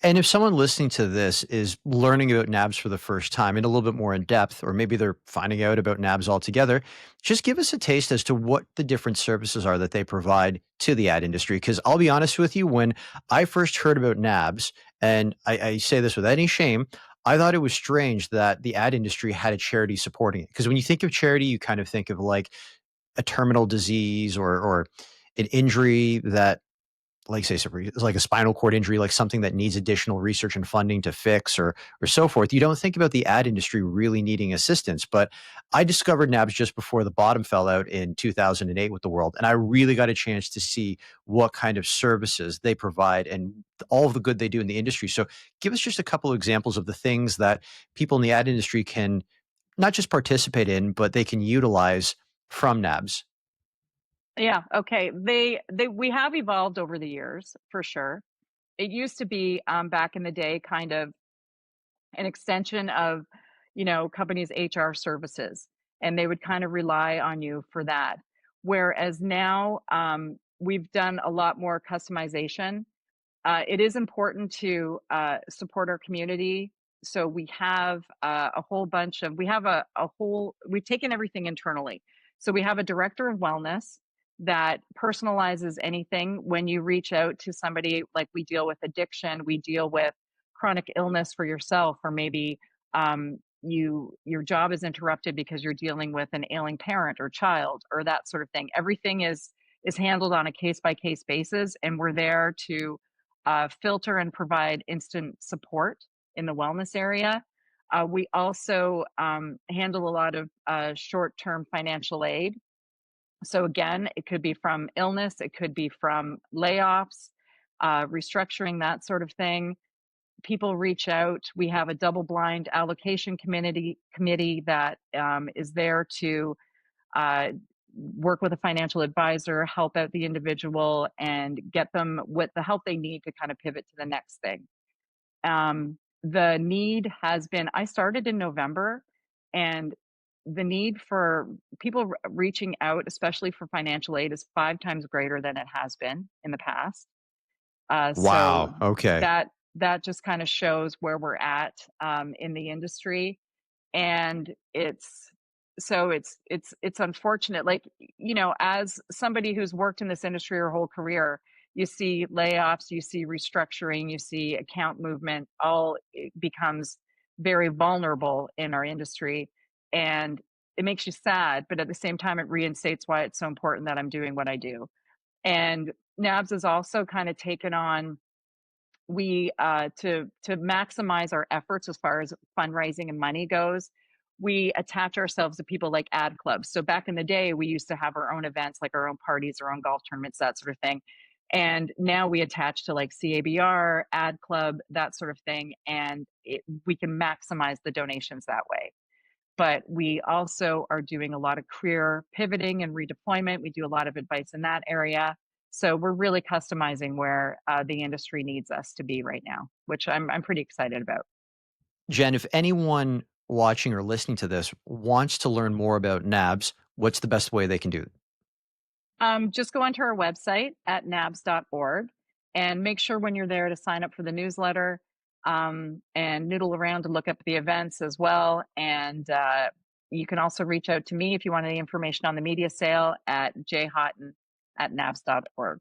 And if someone listening to this is learning about NABS for the first time and a little bit more in depth, or maybe they're finding out about NABS altogether, just give us a taste as to what the different services are that they provide to the ad industry. Because I'll be honest with you, when I first heard about NABS, and I say this without any shame, I thought it was strange that the ad industry had a charity supporting it. Because when you think of charity, you kind of think of like a terminal disease or an injury that like say like a spinal cord injury, like something that needs additional research and funding to fix or so forth. You don't think about the ad industry really needing assistance. But I discovered NABS just before the bottom fell out in 2008 with the world. And I really got a chance to see what kind of services they provide and all of the good they do in the industry. So give us just a couple of examples of the things that people in the ad industry can not just participate in, but they can utilize from NABS. Yeah, okay. They we have evolved over the years for sure. It used to be back in the day kind of an extension of, companies' HR services, and they would kind of rely on you for that. Whereas now, we've done a lot more customization. It is important to support our community. So we have a whole bunch of, we have a whole, we've taken everything internally. So we have a director of wellness that personalizes anything when you reach out to somebody, like we deal with addiction, we deal with chronic illness for yourself, or maybe your job is interrupted because you're dealing with an ailing parent or child or that sort of thing. Everything is handled on a case by case basis, and we're there to filter and provide instant support in the wellness area. We also handle a lot of short term financial aid. So, again, it could be from illness, it could be from layoffs, restructuring, that sort of thing. People reach out. We have a double blind allocation committee that is there to uh, work with a financial advisor, help out the individual, and get them with the help they need to kind of pivot to the next thing. The need has been, I started in November, and the need for people reaching out, especially for financial aid, is 5 times greater than it has been in the past. So Wow. Okay. that just kind of shows where we're at in the industry, and it's unfortunate, like, as somebody who's worked in this industry her whole career, you see layoffs, you see restructuring, you see account movement, all it becomes very vulnerable in our industry, and it makes you sad, but at the same time it reinstates why it's so important that I'm doing what I do. And NABS has also kind of taken on, we to maximize our efforts as far as fundraising and money goes, we attach ourselves to people like ad clubs. So back in the day, we used to have our own events, like our own parties, our own golf tournaments, that sort of thing. And now we attach to like CABR, ad club, that sort of thing, and we can maximize the donations that way. But we also are doing a lot of career pivoting and redeployment. We do a lot of advice in that area. So we're really customizing where the industry needs us to be right now, which I'm pretty excited about. Jen, if anyone watching or listening to this wants to learn more about NABS, what's the best way they can do it? Just go onto our website at nabs.org and make sure when you're there to sign up for the newsletter, and noodle around to look up the events as well. And you can also reach out to me if you want any information on the media sale at jhoughton at nabs.org.